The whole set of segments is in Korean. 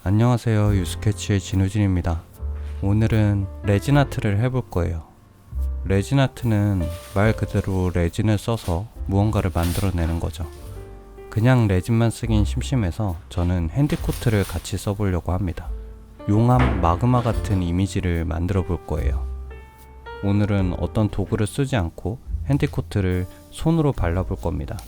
안녕하세요, 유스케치의 진우진입니다. 오늘은 레진 아트를 해볼 거예요. 레진 아트는 말 그대로 레진을 써서 무언가를 만들어내는 거죠. 그냥 레진만 쓰긴 심심해서 저는 핸디코트를 같이 써보려고 합니다. 용암, 마그마 같은 이미지를 만들어 볼 거예요. 오늘은 어떤 도구를 쓰지 않고 핸디코트를 손으로 발라볼 겁니다.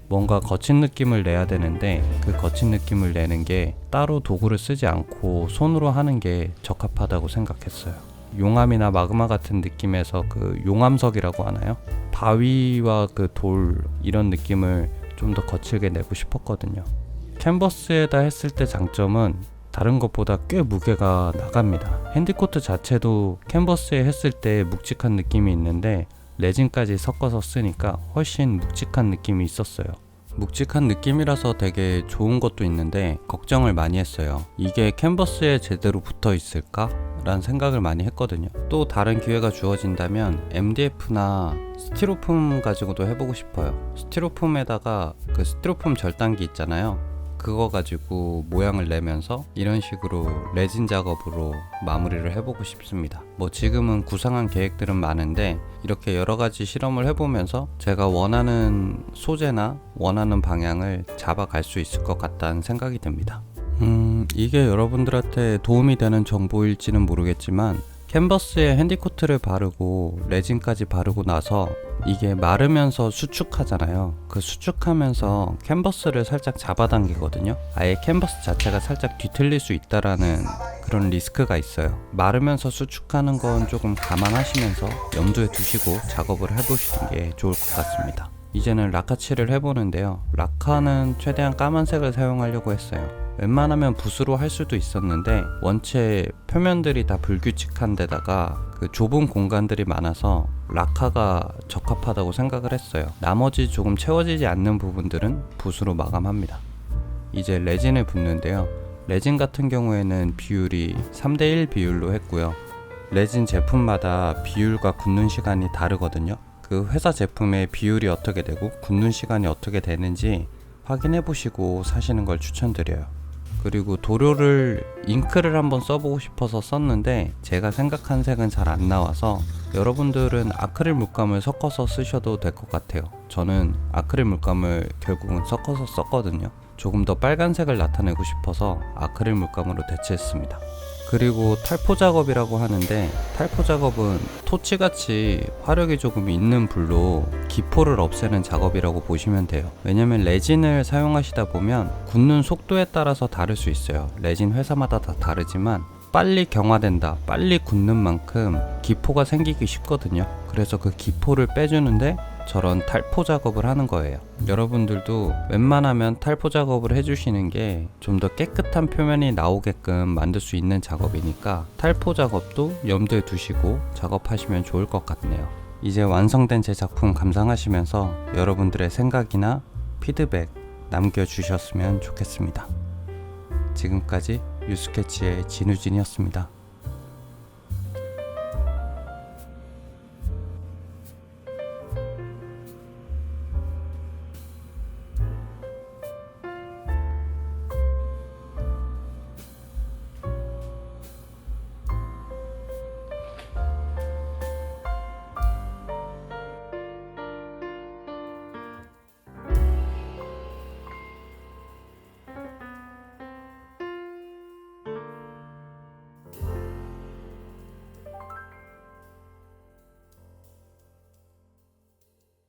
뭔가 거친 느낌을 내야 되는데 그 거친 느낌을 내는 게 따로 도구를 쓰지 않고 손으로 하는 게 적합하다고 생각했어요. 용암이나 마그마 같은 느낌에서 그 용암석이라고 하나요? 바위와 그 돌 이런 느낌을 좀 더 거칠게 내고 싶었거든요. 캔버스에다 했을 때 장점은 다른 것보다 꽤 무게가 나갑니다. 핸디코트 자체도 캔버스에 했을 때 묵직한 느낌이 있는데 레진까지 섞어서 쓰니까 훨씬 묵직한 느낌이 있었어요. 묵직한 느낌이라서 되게 좋은 것도 있는데 걱정을 많이 했어요. 이게 캔버스에 제대로 붙어 있을까? 라는 생각을 많이 했거든요. 또 다른 기회가 주어진다면 MDF나 스티로폼 가지고도 해보고 싶어요. 스티로폼에다가 그 스티로폼 절단기 있잖아요. 그거 가지고 모양을 내면서 이런 식으로 레진 작업으로 마무리를 해보고 싶습니다. 지금은 구상한 계획들은 많은데 이렇게 여러가지 실험을 해보면서 제가 원하는 소재나 원하는 방향을 잡아갈 수 있을 것 같다는 생각이 듭니다. 이게 여러분들한테 도움이 되는 정보일지는 모르겠지만 캔버스에 핸디코트를 바르고 레진까지 바르고 나서 이게 마르면서 수축하잖아요. 그 수축하면서 캔버스를 살짝 잡아당기거든요. 아예 캔버스 자체가 살짝 뒤틀릴 수 있다라는 그런 리스크가 있어요. 마르면서 수축하는 건 조금 감안하시면서 염두에 두시고 작업을 해보시는 게 좋을 것 같습니다. 이제는 라카칠을 해보는데요. 라카는 최대한 까만색을 사용하려고 했어요. 웬만하면 붓으로 할 수도 있었는데 원체 표면들이 다 불규칙한 데다가 그 좁은 공간들이 많아서 라카가 적합하다고 생각을 했어요. 나머지 조금 채워지지 않는 부분들은 붓으로 마감합니다. 이제 레진을 붓는데요. 레진 같은 경우에는 비율이 3:1 비율로 했고요. 레진 제품마다 비율과 굳는 시간이 다르거든요. 그 회사 제품의 비율이 어떻게 되고 굳는 시간이 어떻게 되는지 확인해 보시고 사시는 걸 추천드려요. 그리고 도료를 잉크를 한번 써보고 싶어서 썼는데 제가 생각한 색은 잘 안 나와서 여러분들은 아크릴 물감을 섞어서 쓰셔도 될 것 같아요. 저는 아크릴 물감을 결국은 섞어서 썼거든요. 조금 더 빨간색을 나타내고 싶어서 아크릴 물감으로 대체했습니다. 그리고 탈포 작업이라고 하는데 탈포 작업은 토치같이 화력이 조금 있는 불로 기포를 없애는 작업이라고 보시면 돼요. 왜냐면 레진을 사용하시다 보면 굳는 속도에 따라서 다를 수 있어요. 레진 회사마다 다 다르지만 빨리 경화된다, 빨리 굳는 만큼 기포가 생기기 쉽거든요. 그래서 그 기포를 빼주는데 저런 탈포 작업을 하는 거예요. 여러분들도 웬만하면 탈포 작업을 해주시는 게 좀 더 깨끗한 표면이 나오게끔 만들 수 있는 작업이니까 탈포 작업도 염두에 두시고 작업하시면 좋을 것 같네요. 이제 완성된 제 작품 감상하시면서 여러분들의 생각이나 피드백 남겨주셨으면 좋겠습니다. 지금까지 유스케치의 진우진이었습니다.